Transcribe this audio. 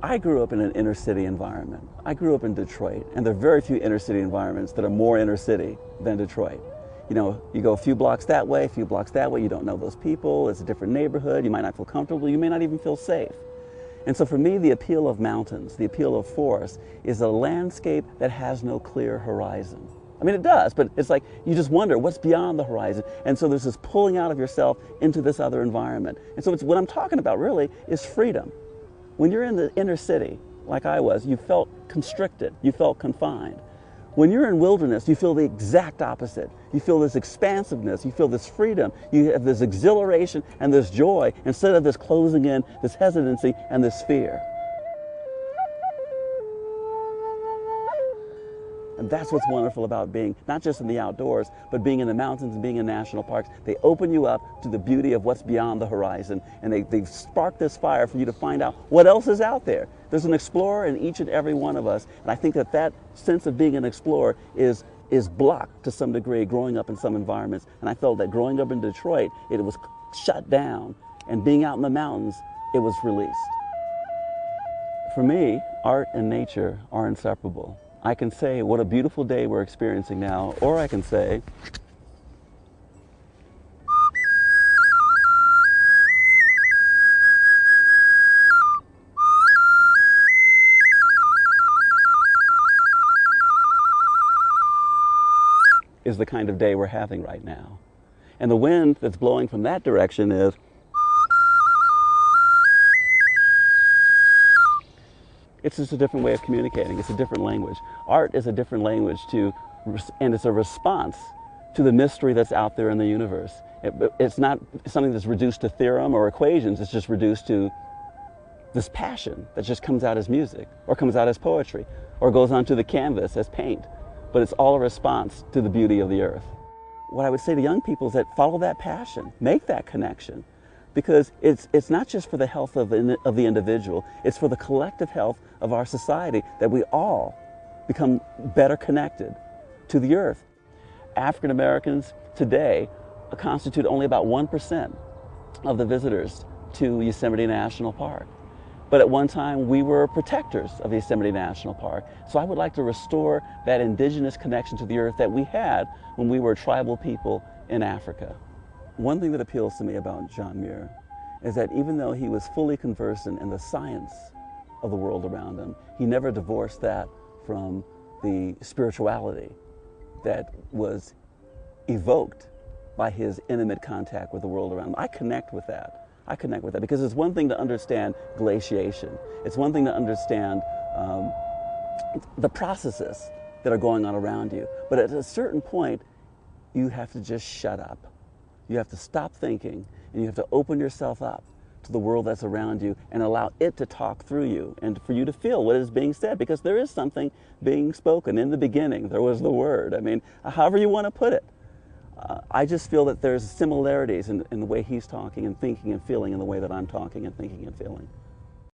I grew up in an inner city environment. I grew up in Detroit, and there are very few inner city environments that are more inner city than Detroit. You know, you go a few blocks that way, a few blocks that way, you don't know those people, it's a different neighborhood, you might not feel comfortable, you may not even feel safe. And so for me, the appeal of mountains, the appeal of forest, is a landscape that has no clear horizon. I mean, it does, but it's like you just wonder what's beyond the horizon. And so there's this pulling out of yourself into this other environment. And so what I'm talking about really is freedom. When you're in the inner city, like I was, you felt constricted, you felt confined. When you're in wilderness, you feel the exact opposite. You feel this expansiveness, you feel this freedom, you have this exhilaration and this joy instead of this closing in, this hesitancy and this fear. And that's what's wonderful about being not just in the outdoors, but being in the mountains and being in national parks. They open you up to the beauty of what's beyond the horizon, and they spark this fire for you to find out what else is out there. There's an explorer in each and every one of us, and I think that sense of being an explorer is blocked to some degree growing up in some environments. And I felt that growing up in Detroit, it was shut down, and being out in the mountains, it was released. For me, art and nature are inseparable. I can say, what a beautiful day we're experiencing now, or I can say, is the kind of day we're having right now. And the wind that's blowing from that direction is, it's just a different way of communicating. It's a different language. Art is a different language and it's a response to the mystery that's out there in the universe. It's not something that's reduced to theorem or equations. It's just reduced to this passion that just comes out as music, or comes out as poetry, or goes onto the canvas as paint. But it's all a response to the beauty of the earth. What I would say to young people is that follow that passion, make that connection. Because it's not just for the health of the individual, it's for the collective health of our society, that we all become better connected to the earth. African Americans today constitute only about 1% of the visitors to Yosemite National Park. But at one time, we were protectors of Yosemite National Park. So I would like to restore that indigenous connection to the earth that we had when we were tribal people in Africa. One thing that appeals to me about John Muir is that even though he was fully conversant in the science of the world around him, he never divorced that from the spirituality that was evoked by his intimate contact with the world around him. I connect with that. I connect with that because it's one thing to understand glaciation. It's one thing to understand the processes that are going on around you. But at a certain point, you have to just shut up. You have to stop thinking, and you have to open yourself up to the world that's around you and allow it to talk through you and for you to feel what is being said, because there is something being spoken. In the beginning, there was the Word. I mean, however you want to put it. I just feel that there's similarities in the way he's talking and thinking and feeling in the way that I'm talking and thinking and feeling.